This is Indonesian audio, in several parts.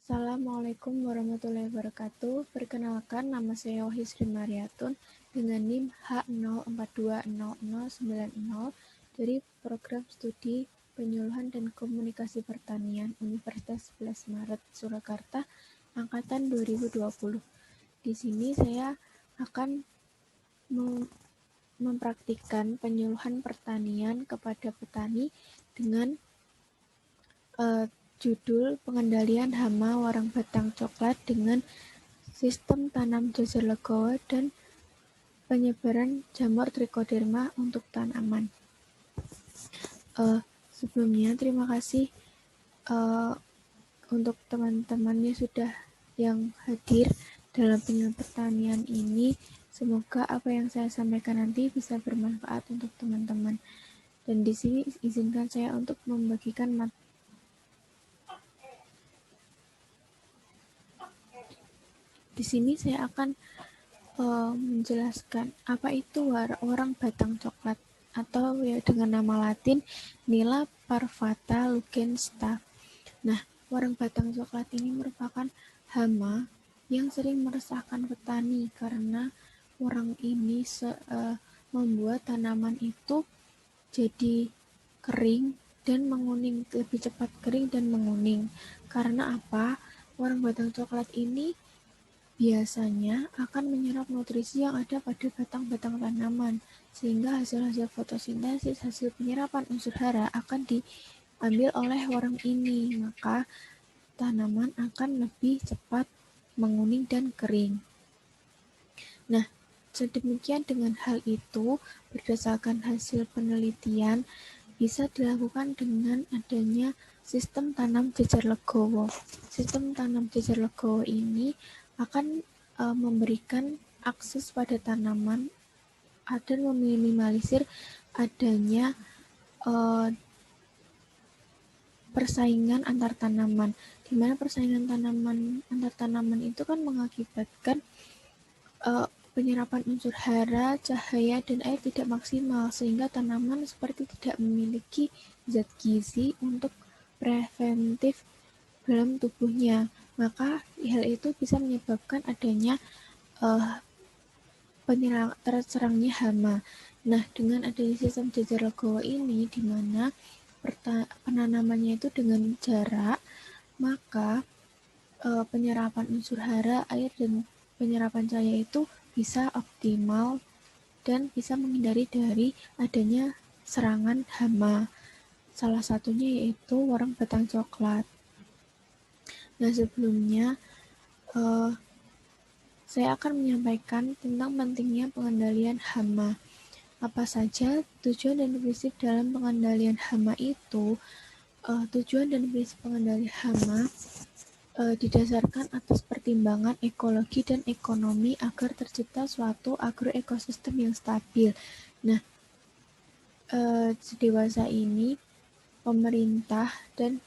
Assalamualaikum warahmatullahi wabarakatuh. Perkenalkan, nama saya Wahyu Sri Mariatun dengan NIM H0420090 dari Program Studi Penyuluhan dan Komunikasi Pertanian Universitas 11 Maret Surakarta angkatan 2020. Di sini saya akan mempraktikkan penyuluhan pertanian kepada petani dengan judul pengendalian hama warang batang coklat dengan sistem tanam jajar legowo dan penyebaran jamur trichoderma untuk tanaman. Sebelumnya terima kasih untuk teman-temannya sudah yang hadir dalam penyuluhan pertanian ini. Semoga apa yang saya sampaikan nanti bisa bermanfaat untuk teman-teman. Dan di sini izinkan saya untuk membagikan materi. Di sini saya akan menjelaskan apa itu warang batang coklat atau ya dengan nama Latin Nila parvata lugensta. Nah, warang batang coklat ini merupakan hama yang sering meresahkan petani karena warang ini membuat tanaman itu jadi kering dan menguning, lebih cepat kering dan menguning. Karena apa? Warang batang coklat ini biasanya akan menyerap nutrisi yang ada pada batang-batang tanaman, sehingga hasil-hasil fotosintesis, hasil penyerapan unsur hara akan diambil oleh warang ini, maka tanaman akan lebih cepat menguning dan kering. Nah, sedemikian dengan hal itu, berdasarkan hasil penelitian, bisa dilakukan dengan adanya sistem tanam jajar legowo. Sistem tanam jajar legowo ini akan memberikan akses pada tanaman dan meminimalisir adanya persaingan antar tanaman, di mana persaingan antar tanaman itu kan mengakibatkan penyerapan unsur hara, cahaya, dan air tidak maksimal, sehingga tanaman seperti tidak memiliki zat gizi untuk preventif dalam tubuhnya. Maka hal itu bisa menyebabkan adanya terserangnya hama. Nah, dengan adanya sistem jajar legowo ini, di mana penanamannya itu dengan jarak, maka penyerapan unsur hara, air, dan penyerapan cahaya itu bisa optimal dan bisa menghindari dari adanya serangan hama. Salah satunya yaitu warang batang coklat. Nah, sebelumnya saya akan menyampaikan tentang pentingnya pengendalian hama. Apa saja tujuan dan prinsip dalam pengendalian hama itu? Tujuan dan prinsip pengendalian hama didasarkan atas pertimbangan ekologi dan ekonomi agar tercipta suatu agroekosistem yang stabil. Nah, dewasa ini pemerintah dan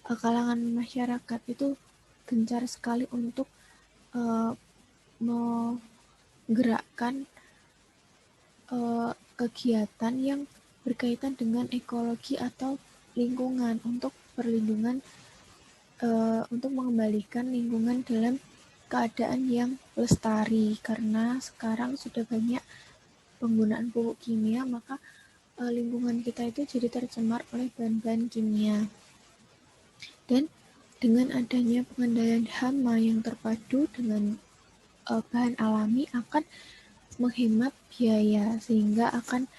kalangan masyarakat itu gencar sekali untuk menggerakkan kegiatan yang berkaitan dengan ekologi atau lingkungan untuk perlindungan untuk mengembalikan lingkungan dalam keadaan yang lestari, karena sekarang sudah banyak penggunaan pupuk kimia, maka lingkungan kita itu jadi tercemar oleh bahan-bahan kimia. Dan dengan adanya pengendalian hama yang terpadu dengan bahan alami akan menghemat biaya, sehingga akan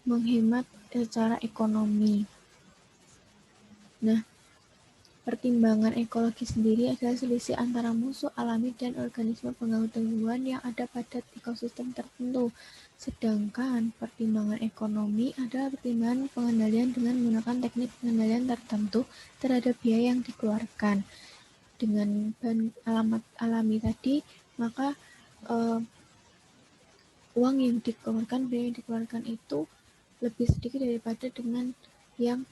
menghemat secara ekonomi. Nah, pertimbangan ekologi sendiri adalah selisih antara musuh alami dan organisme pengganggu tumbuhan yang ada pada ekosistem tertentu. Sedangkan pertimbangan ekonomi adalah pertimbangan pengendalian dengan menggunakan teknik pengendalian tertentu terhadap biaya yang dikeluarkan. Dengan bahan alami tadi, maka uang yang dikeluarkan, biaya yang dikeluarkan itu lebih sedikit daripada dengan yang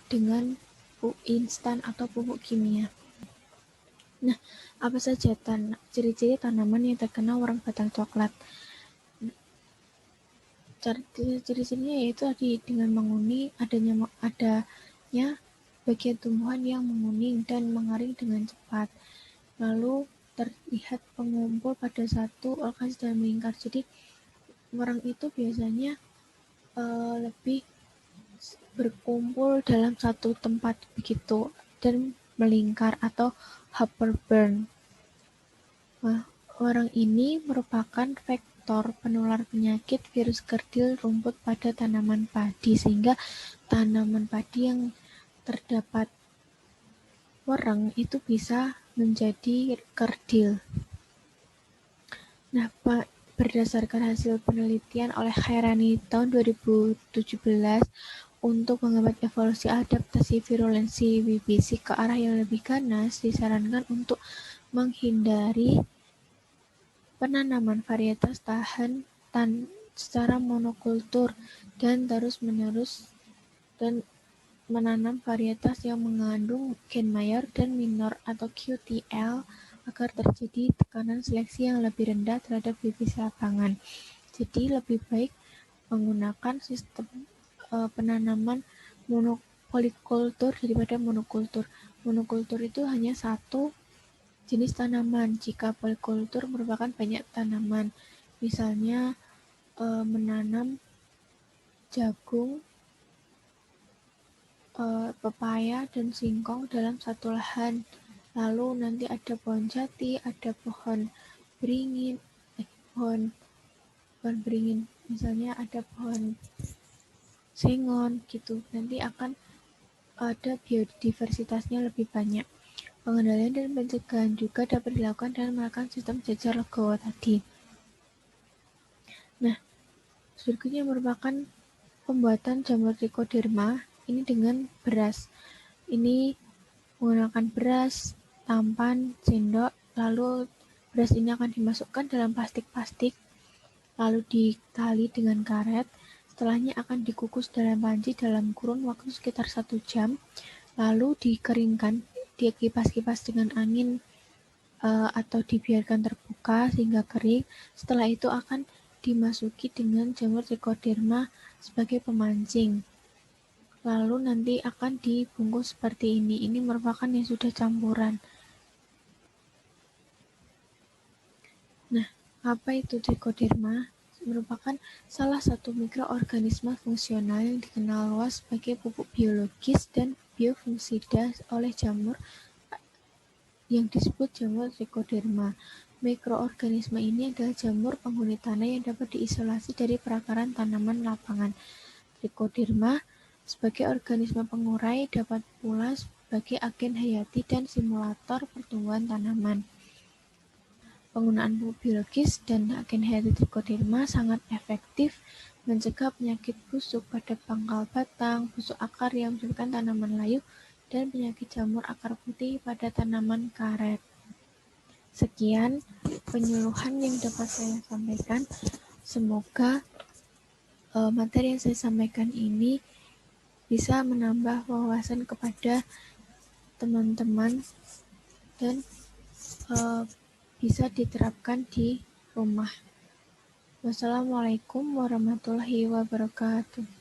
dengan pupuk instan atau pupuk kimia. Nah, apa saja ciri-ciri tanaman yang terkena warang batang coklat? Ciri-cirinya yaitu tadi dengan menguning, adanya bagian tumbuhan yang menguning dan mengering dengan cepat. Lalu terlihat pengumpul pada satu lokasi dan melingkar. Jadi warang itu biasanya lebih berkumpul dalam satu tempat begitu dan melingkar atau hoverburn. Nah, warang ini merupakan vektor penular penyakit virus kerdil rumput pada tanaman padi, sehingga tanaman padi yang terdapat warang itu bisa menjadi kerdil. Nah, berdasarkan hasil penelitian oleh Khairani tahun 2017 untuk mengamati evolusi adaptasi virulensi BBC ke arah yang lebih ganas, disarankan untuk menghindari penanaman varietas tahan secara monokultur dan terus-menerus dan menanam varietas yang mengandung gen mayor dan minor atau QTL agar terjadi tekanan seleksi yang lebih rendah terhadap BBC lapangan. Jadi lebih baik menggunakan sistem penanaman polikultur daripada monokultur. Monokultur itu hanya satu jenis tanaman, jika polikultur merupakan banyak tanaman. Misalnya menanam jagung, pepaya, dan singkong dalam satu lahan. Lalu nanti ada pohon jati, ada pohon beringin, pohon beringin, misalnya ada pohon sengon gitu. Nanti akan ada biodiversitasnya lebih banyak. Pengendalian dan pencegahan juga dapat dilakukan dengan melakukan sistem jajar legowo tadi. Nah, berikutnya merupakan pembuatan jamur trichoderma ini dengan beras. Ini menggunakan beras, tampan, sendok, lalu beras ini akan dimasukkan dalam plastik, lalu ditali dengan karet. Setelahnya akan dikukus dalam panci dalam kurun waktu sekitar 1 jam, lalu dikeringkan, dikipas-kipas dengan angin atau dibiarkan terbuka sehingga kering. Setelah itu akan dimasuki dengan jamur trichoderma sebagai pemancing. Lalu nanti akan dibungkus seperti ini. Ini merupakan yang sudah campuran. Nah, apa itu trichoderma? Merupakan salah satu mikroorganisme fungsional yang dikenal luas sebagai pupuk biologis dan biofungsida oleh jamur yang disebut jamur trichoderma. Mikroorganisme ini adalah jamur penghuni tanah yang dapat diisolasi dari perakaran tanaman lapangan. Trichoderma sebagai organisme pengurai dapat pula sebagai agen hayati dan simulator pertumbuhan tanaman. Penggunaan pupuk biologis dan agen hayati trichoderma sangat efektif mencegah penyakit busuk pada pangkal batang, busuk akar yang menyebabkan tanaman layu, dan penyakit jamur akar putih pada tanaman karet. Sekian penyuluhan yang dapat saya sampaikan. Semoga materi yang saya sampaikan ini bisa menambah wawasan kepada teman-teman dan bisa diterapkan di rumah. Wassalamualaikum warahmatullahi wabarakatuh.